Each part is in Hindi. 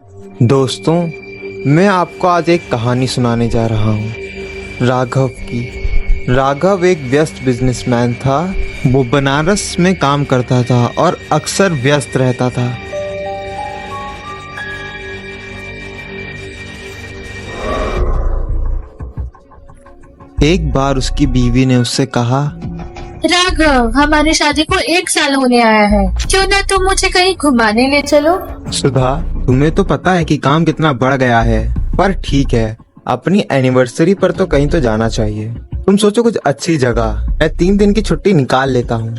दोस्तों, मैं आपको आज एक कहानी सुनाने जा रहा हूँ राघव की। राघव एक व्यस्त बिजनेसमैन था। वो बनारस में काम करता था और अक्सर व्यस्त रहता था। एक बार उसकी बीवी ने उससे कहा, राघव, हमारी शादी को 1 साल होने आया है, क्यों ना तुम मुझे कहीं घुमाने ले चलो। सुधा, तुम्हें तो पता है कि काम कितना बढ़ गया है, पर ठीक है, अपनी एनिवर्सरी पर तो कहीं तो जाना चाहिए। तुम सोचो कुछ अच्छी जगह। मैं 3 दिन की छुट्टी निकाल लेता हूँ।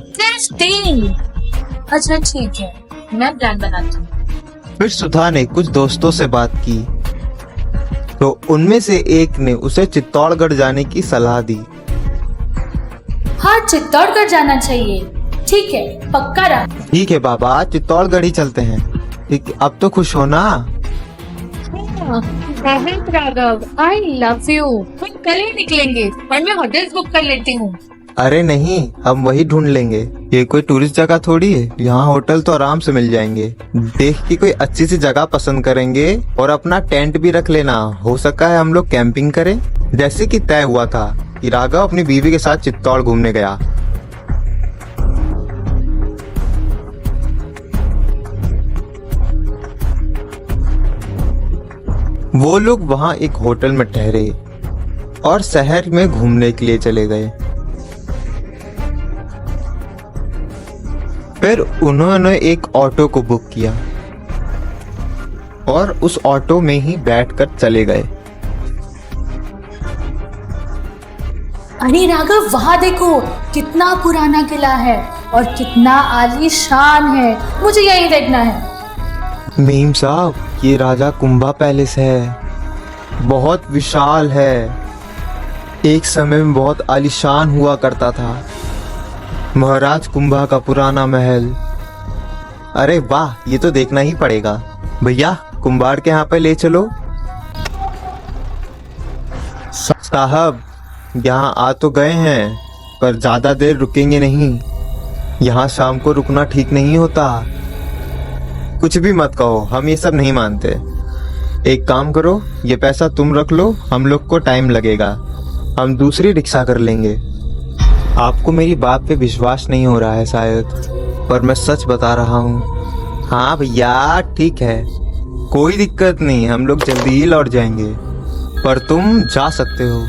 अच्छा ठीक है, मैं प्लान बनाती हूँ। फिर सुधा ने कुछ दोस्तों से बात की तो उनमें से एक ने उसे चित्तौड़गढ़ जाने की सलाह दी। हाँ, चित्तौड़गढ़ जाना चाहिए। ठीक है, पक्का रहा। ठीक है बाबा, चित्तौड़गढ़ ही चलते हैं। ठीक, अब तो खुश हो ना? बहुत राघव, आई लव यू। हम कल ही निकलेंगे और मैं होटल्स बुक कर लेती हूँ। अरे नहीं, हम वही ढूंढ लेंगे। ये कोई टूरिस्ट जगह थोड़ी है, यहाँ होटल तो आराम से मिल जाएंगे। देख के कोई अच्छी सी जगह पसंद करेंगे और अपना टेंट भी रख लेना। हो सका है हम लोग कैंपिंग करें। जैसे कि तय हुआ था कि राघव अपनी बीवी के साथ चित्तौड़ घूमने गया। वो लोग वहाँ एक होटल में ठहरे और शहर में घूमने के लिए चले गए। फिर उन्होंने एक ऑटो को बुक किया और उस ऑटो में ही बैठकर चले गए। अरे राघव, वहाँ देखो, कितना पुराना किला है और कितना आलीशान है। मुझे यही देखना है। मीम साहब, ये राजा कुंभा पैलेस है। बहुत विशाल है। एक समय में बहुत आलीशान हुआ करता था। महाराज कुंभा का पुराना महल। अरे वाह, ये तो देखना ही पड़ेगा। भैया, कुंभार के यहाँ पे ले चलो। साहब, यहाँ आ तो गए हैं, पर ज्यादा देर रुकेंगे नहीं। यहाँ शाम को रुकना ठीक नहीं होता। कुछ भी मत कहो, हम ये सब नहीं मानते। एक काम करो, ये पैसा तुम रख लो, हम लोग को टाइम लगेगा, हम दूसरी रिक्शा कर लेंगे। आपको मेरी बात पे विश्वास नहीं हो रहा है शायद, पर मैं सच बता रहा हूँ। हाँ भैया, ठीक है, कोई दिक्कत नहीं, हम लोग जल्दी ही लौट जाएंगे, पर तुम जा सकते हो।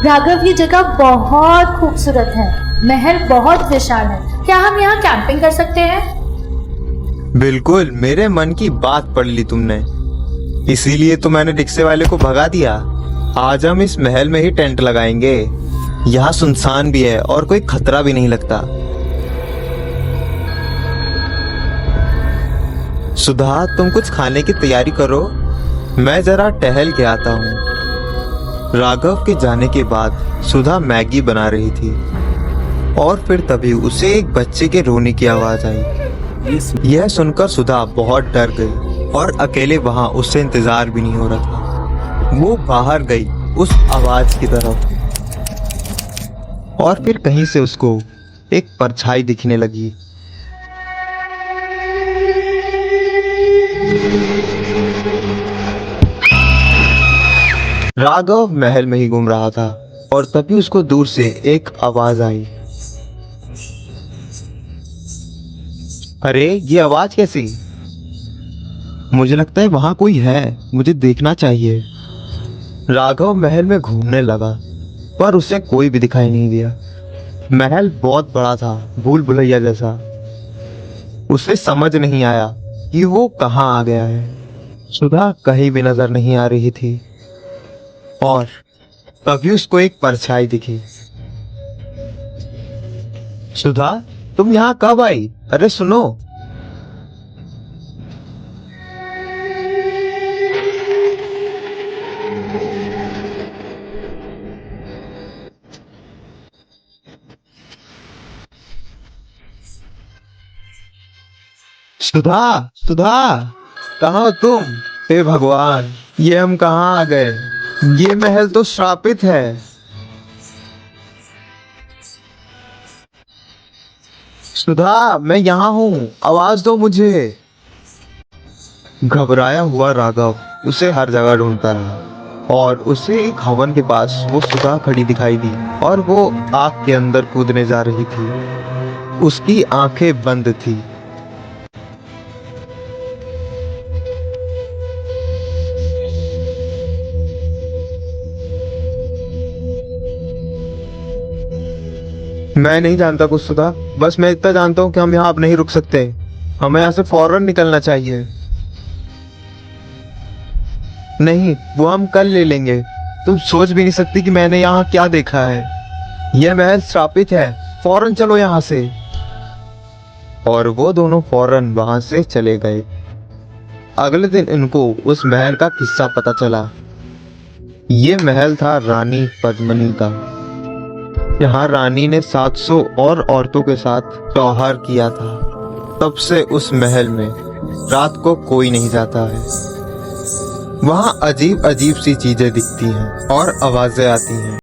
राघव, ये जगह बहुत खूबसूरत है, महल बहुत विशाल है। क्या हम यहाँ कैंपिंग कर सकते हैं? बिल्कुल, मेरे मन की बात पढ़ ली तुमने, इसीलिए तो मैंने रिक्शे वाले को भगा दिया। आज हम इस महल में ही टेंट लगाएंगे। यहाँ सुनसान भी है और कोई खतरा भी नहीं लगता। सुधा, तुम कुछ खाने की तैयारी करो, मैं जरा टहल के आता हूँ। राघव के जाने के बाद सुधा मैगी बना रही थी और फिर तभी उसे एक बच्चे के रोने की आवाज आई। यह सुनकर सुधा बहुत डर गई और अकेले वहां उससे इंतजार भी नहीं हो रहा था। वो बाहर गई उस आवाज की तरफ और फिर कहीं से उसको एक परछाई दिखने लगी। राघव महल में ही घूम रहा था और तभी उसको दूर से एक आवाज आई। अरे, ये आवाज कैसी? मुझे लगता है वहां कोई है, मुझे देखना चाहिए। राघव महल में घूमने लगा, पर उसे कोई भी दिखाई नहीं दिया। महल बहुत बड़ा था, भूल भुलैया जैसा। उसे समझ नहीं आया कि वो कहाँ आ गया है। सुधा कहीं भी नजर नहीं आ रही थी और तभी उसको एक परछाई दिखी। सुधा, तुम यहाँ कब आई? अरे सुनो। सुधा, सुधा, कहाँ हो तुम? हे भगवान, ये हम कहाँ आ गए? ये महल तो श्रापित है। सुधा, मैं यहाँ हूँ, आवाज दो मुझे। घबराया हुआ राघव उसे हर जगह ढूंढता रहा और उसे एक हवन के पास वो सुधा खड़ी दिखाई दी और वो आग के अंदर कूदने जा रही थी। उसकी आंखें बंद थी। मैं नहीं जानता कुछ सुधा, बस मैं इतना जानता हूँ कि हम यहाँ अब नहीं रुक सकते। हमें यहाँ से फौरन निकलना चाहिए। नहीं, वो हम कल ले लेंगे। तुम सोच भी नहीं सकती कि मैंने यहाँ क्या देखा है। यह महल श्रापित है। फौरन चलो यहाँ से। और वो दोनों फौरन वहां से चले गए। अगले दिन इनको उस महल का किस्सा पता चला। ये महल था रानी पद्मिनी का। यहाँ रानी ने 700 और औरतों के साथ त्यौहार किया था। तब से उस महल में रात को कोई नहीं जाता है। वहाँ अजीब अजीब सी चीजें दिखती हैं और आवाजें आती हैं।